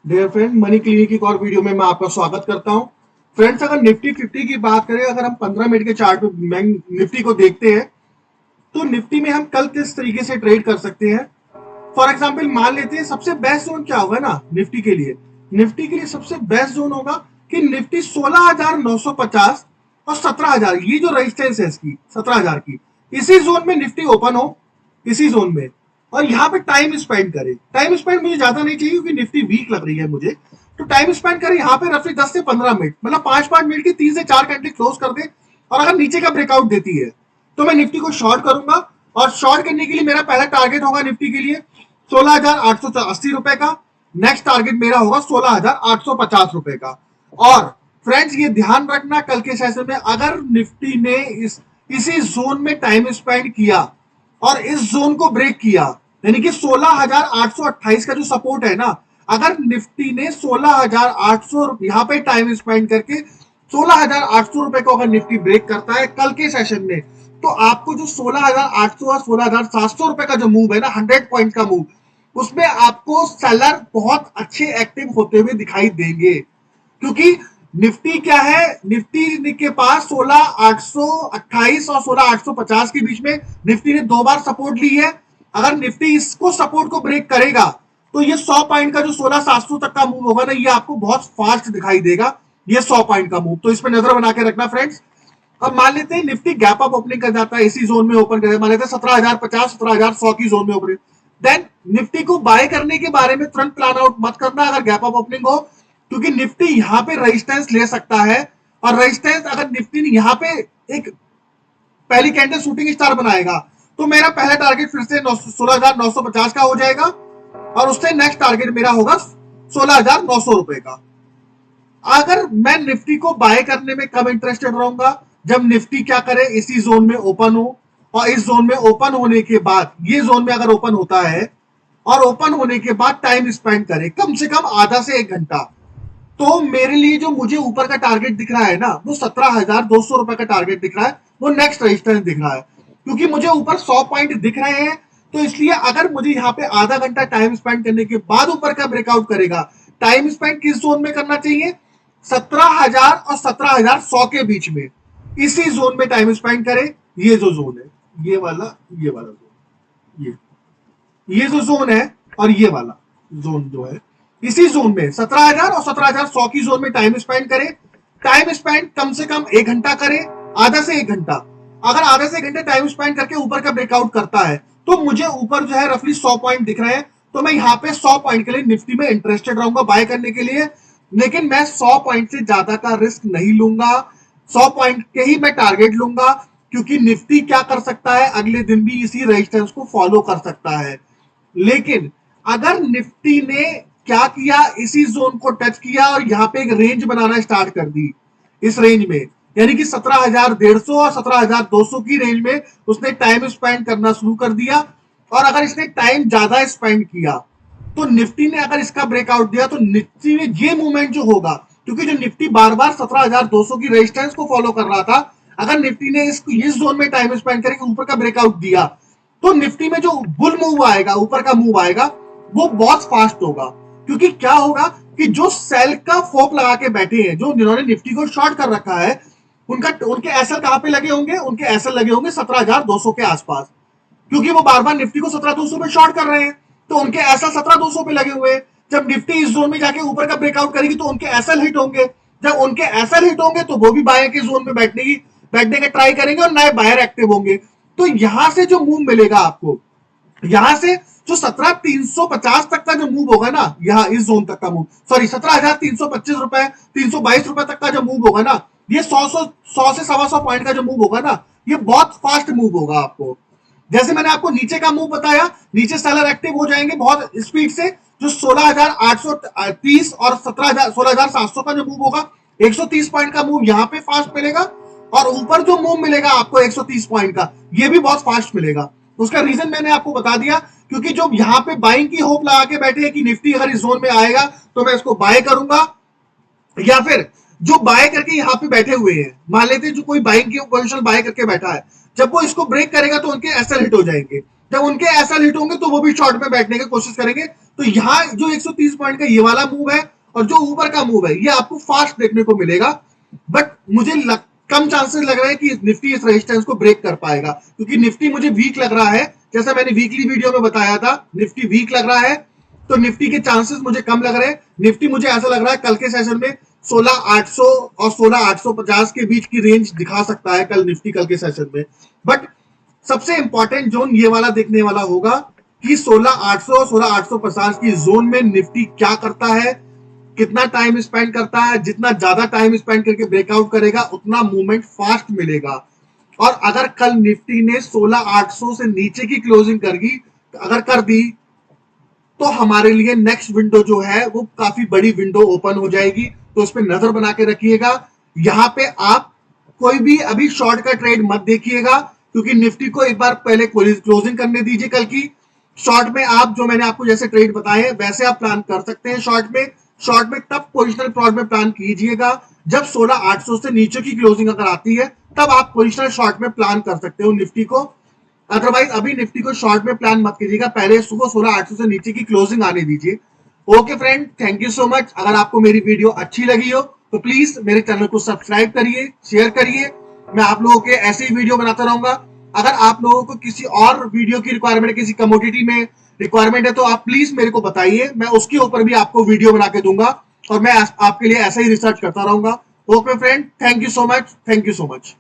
Dear friend, money clinic की एक और वीडियो में मैं आपका स्वागत करता हूं। फ्रेंड्स, अगर निफ्टी 50 की बात करें, अगर हम 15 मिनट के चार्ट पे निफ्टी को देखते हैं तो निफ्टी में हम कल किस तरीके से ट्रेड कर सकते हैं। फॉर एग्जांपल मान लेते हैं सबसे बेस्ट जोन क्या होगा ना निफ्टी के लिए। निफ्टी के लिए सबसे बेस्ट जोन होगा कि निफ्टी 16,950 और 17,000, ये जो रेजिस्टेंस है इसकी 17,000 की, इसी जोन में निफ्टी ओपन हो, इसी जोन में, और यहाँ पे टाइम स्पेंड करे। टाइम स्पेंड मुझे ज्यादा नहीं चाहिए क्योंकि निफ्टी वीक लग रही है मुझे। तो टाइम स्पेंड करे यहाँ पे रफली 10 से 15 मिनट, मतलब 5-5 मिनट की 3 से 4 कैंडल क्लोज कर दे, और अगर नीचे का ब्रेकआउट देती है तो मैं निफ्टी को शॉर्ट करूंगा। और शॉर्ट करने के लिए मेरा पहला टारगेट होगा निफ्टी के लिए 16,880 रुपए का। नेक्स्ट टारगेट मेरा होगा 16,850 रुपए का। और फ्रेंड्स, ये ध्यान रखना, कल के सेशन में अगर निफ्टी ने इसी जोन में टाइम स्पेंड किया और इस जोन को ब्रेक किया, यानी कि 16,828 का जो सपोर्ट है ना, अगर निफ्टी ने 16,800 यहाँ पे टाइम स्पेंड करके 16,800 रुपए को अगर निफ्टी ब्रेक करता है कल के सेशन में, तो आपको जो 16,800 और 16,700 रुपए का जो मूव है ना, 100 पॉइंट का मूव, उसमें आपको सेलर बहुत अच्छे एक्टिव होते हुए दिखाई देंगे। क्योंकि निफ्टी क्या है, निफ्टी के पास 16,828 और 16,850 के बीच में निफ्टी ने 2 बार सपोर्ट ली है। अगर निफ्टी इसको सपोर्ट को ब्रेक करेगा तो ये 100 पॉइंट का जो 16,700 तक का मूव होगा ना, ये आपको बहुत फास्ट दिखाई देगा, ये 100 पॉइंट का मूव। तो इसमें नजर बना के रखना फ्रेंड्स। अब मान लेते हैं निफ्टी गैप अप ओपनिंग कर जाता है, इसी जोन में ओपन कर, मान लेते हैं 17,050 17,100 की जोन में ओपनिंग, देन निफ्टी को बाय करने के बारे में तुरंत प्लान आउट मत करना अगर गैप अप ओपनिंग हो, क्योंकि निफ्टी यहां पे रेजिस्टेंस ले सकता है। और रेजिस्टेंस अगर निफ्टी ने यहां पे एक पहली कैंडल शूटिंग स्टार बनाएगा तो मेरा पहला टारगेट फिर से 16,950 का हो जाएगा, और उससे नेक्स्ट टारगेट मेरा होगा 16,900 रुपए का। अगर मैं निफ्टी को बाय करने में कब इंटरेस्टेड रहूंगा, जब निफ्टी क्या करे, इसी जोन में ओपन हो, और इस जोन में ओपन होने के बाद, ये जोन में अगर ओपन होता है और ओपन होने के बाद टाइम स्पेंड करे कम से कम आधा से 1 घंटा, तो मेरे लिए जो मुझे ऊपर का टारगेट दिख रहा है ना, वो 17,200 रुपए का टारगेट दिख रहा है, वो नेक्स्ट रेजिस्टेंस दिख रहा है। क्योंकि मुझे ऊपर 100 पॉइंट दिख रहे हैं, तो इसलिए अगर मुझे यहाँ पे आधा घंटा टाइम स्पेंड करने के बाद ऊपर का ब्रेकआउट करेगा, टाइम स्पेंड किस जोन में करना चाहिए, 17,000 और 17,100 के बीच में, इसी जोन में टाइम स्पेंड करे। ये जो जोन है, ये वाला जोन, ये जो जोन है, और ये वाला जोन जो है, इसी जोन में 17,000 और 17,100 की जोन में टाइम स्पेंड करे। टाइम स्पेंड कम से कम 1 घंटा करे, आधा से 1 घंटा। अगर आधा से 1 घंटे टाइम स्पेंड करके ऊपर का ब्रेकआउट करता है तो मुझे ऊपर जो है रफली 100 पॉइंट दिख रहे हैं, तो मैं यहाँ पे 100 पॉइंट के लिए निफ्टी में इंटरेस्टेड रहूंगा बाय करने के लिए। लेकिन मैं 100 पॉइंट से ज्यादा का रिस्क नहीं लूंगा, 100 पॉइंट के ही मैं टारगेट लूंगा, क्योंकि निफ्टी क्या कर सकता है, अगले दिन भी इसी रेजिस्टेंस को फॉलो कर सकता है। लेकिन अगर निफ्टी ने क्या किया, इसी जोन को टच किया और यहां पे एक रेंज बनाना स्टार्ट कर दी, इस रेंज में, यानी कि 17,150 और 17,200 की रेंज में उसने टाइम स्पेंड करना शुरू कर दिया। और अगर इसने टाइम ज्यादा स्पेंड किया तो निफ्टी ने अगर इसका ब्रेकआउट दिया तो निफ्टी में ये मूवमेंट जो होगा, क्योंकि जो निफ्टी बार बार 17,200 की रेजिस्टेंस को फॉलो कर रहा था, अगर निफ्टी ने इस जोन में टाइम स्पेंड करके ऊपर का ब्रेकआउट दिया तो निफ्टी में जो बुल मूव आएगा, ऊपर का मूव आएगा, वो बहुत फास्ट होगा। क्योंकि क्या होगा कि जो सेल का फोक लगा के बैठे हैं, जो जिन्होंने निफ्टी को शॉर्ट कर रखा है, उनके एसएल कहां पे लगे होंगे, उनके एसएल लगे होंगे 17,200 के आसपास, क्योंकि वो बार बार निफ्टी को 17,200 पे शॉर्ट कर रहे हैं, तो उनके एसएल 17,200 पे लगे हुए हैं। जब निफ्टी इस जोन में जाके ऊपर का ब्रेकआउट करेगी तो उनके एसएल हिट होंगे। जब उनके एसएल हिट होंगे तो वो भी बायर के जोन में बैठने का ट्राई करेंगे और नए बायर एक्टिव होंगे। तो यहां से जो मूव मिलेगा आपको, यहां से जो 17,350 तक का जो मूव होगा ना, यहां इस जोन तक का मूव, सॉरी 17,325 रुपए 322 रुपए तक का जो मूव होगा ना, ये 100 से 125 पॉइंट का जो मूव होगा ना, ये बहुत फास्ट मूव होगा आपको। जैसे मैंने आपको नीचे का मूव बताया, नीचे सेलर एक्टिव हो जाएंगे बहुत स्पीड से, जो 16,830 और 16,700 का जो मूव होगा, 130 पॉइंट का मूव यहां पे फास्ट मिलेगा, और ऊपर जो मूव मिलेगा आपको 130 पॉइंट का, ये भी बहुत फास्ट मिलेगा। उसका रीजन मैंने आपको बता दिया, क्योंकि जो यहां पे बाइंग की होप लगा के बैठे हैं कि निफ्टी अगर इस जोन में आएगा तो मैं इसको बाय करूंगा, या फिर जो बाय करके यहां पे बैठे हुए हैं, मान लेते हैं जो कोई बाइंग की पोजीशन बाय करके बैठा है, जब वो इसको ब्रेक करेगा तो उनके एसएल हिट हो जाएंगे। जब उनके ऐसा हिट होंगे तो वो भी शॉर्ट में बैठने की कोशिश करेंगे। तो यहाँ जो 130 पॉइंट का ये वाला मूव है और जो ऊपर का मूव है ये आपको फास्ट देखने को मिलेगा, बट मुझे कम चांसेस लग रहा है कि निफ्टी इस रेजिस्टेंस को ब्रेक कर पाएगा, क्योंकि निफ्टी मुझे वीक लग रहा है। जैसा मैंने वीकली वीडियो में बताया था, निफ्टी वीक लग रहा है, तो निफ्टी के चांसेस मुझे कम लग रहे हैं। निफ्टी मुझे ऐसा लग रहा है कल के सेशन में 16,800 और 16,850 के बीच की रेंज दिखा सकता है कल निफ्टी, कल के सेशन में। बट सबसे इंपॉर्टेंट जोन ये वाला देखने वाला होगा कि 16,800 और 16,850 की जोन में निफ्टी क्या करता है, कितना टाइम स्पेंड करता है। जितना ज्यादा टाइम स्पेंड करके ब्रेकआउट करेगा उतना मूवमेंट फास्ट मिलेगा। और अगर कल निफ्टी ने 16,800 से नीचे की क्लोजिंग अगर कर दी तो हमारे लिए नेक्स्ट विंडो जो है वो काफी बड़ी विंडो ओपन हो जाएगी, तो उस पर नजर बना के रखिएगा। यहां पे आप कोई भी अभी शॉर्ट का ट्रेड मत देखिएगा, क्योंकि निफ्टी को एक बार पहले क्लोजिंग करने दीजिए कल की। शॉर्ट में आप जो मैंने आपको जैसे ट्रेड बताए वैसे आप प्लान कर सकते हैं शॉर्ट में तब पोजिशनल प्लॉट में प्लान कीजिएगा जब 16,800 से नीचे की क्लोजिंग अगर आती है, तब आप पोजिशनल शॉर्ट में प्लान कर सकते हो निफ्टी को। अदरवाइज अभी निफ्टी को शॉर्ट में प्लान मत कीजिएगा, पहले सुबह 16,800 से नीचे की क्लोजिंग आने दीजिए। Okay friend, thank you so much. अगर आपको मेरी वीडियो अच्छी लगी हो तो प्लीज मेरे चैनल को सब्सक्राइब करिए, शेयर करिए। मैं आप लोगों के ऐसे ही वीडियो बनाता रहूंगा। अगर आप लोगों को किसी और वीडियो की रिक्वायरमेंट है, किसी कमोडिटी में रिक्वायरमेंट है, तो आप प्लीज मेरे को बताइए, मैं उसके ऊपर भी आपको वीडियो बना के दूंगा और मैं आपके लिए ऐसा ही रिसर्च करता रहूंगा। Okay friend, thank you so much, thank you so much.